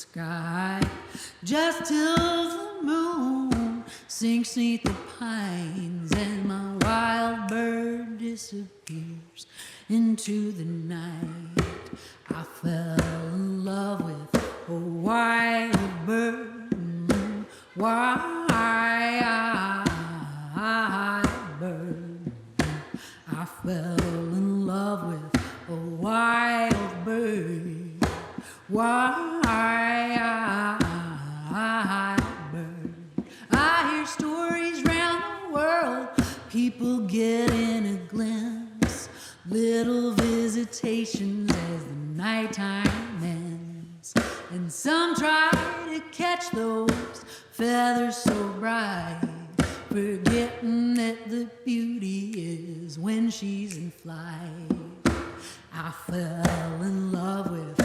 sky, just till the moon sinks neath the pines and my wild bird disappears into the night. I fell in love with a wild bird, wild bird. I fell in love with a wild bird, wild bird. I hear stories round the world, people getting a glimpse, little visitations as the nighttime ends, and some try to catch those feathers so bright, forgetting that the beauty is when she's in flight. I fell in love with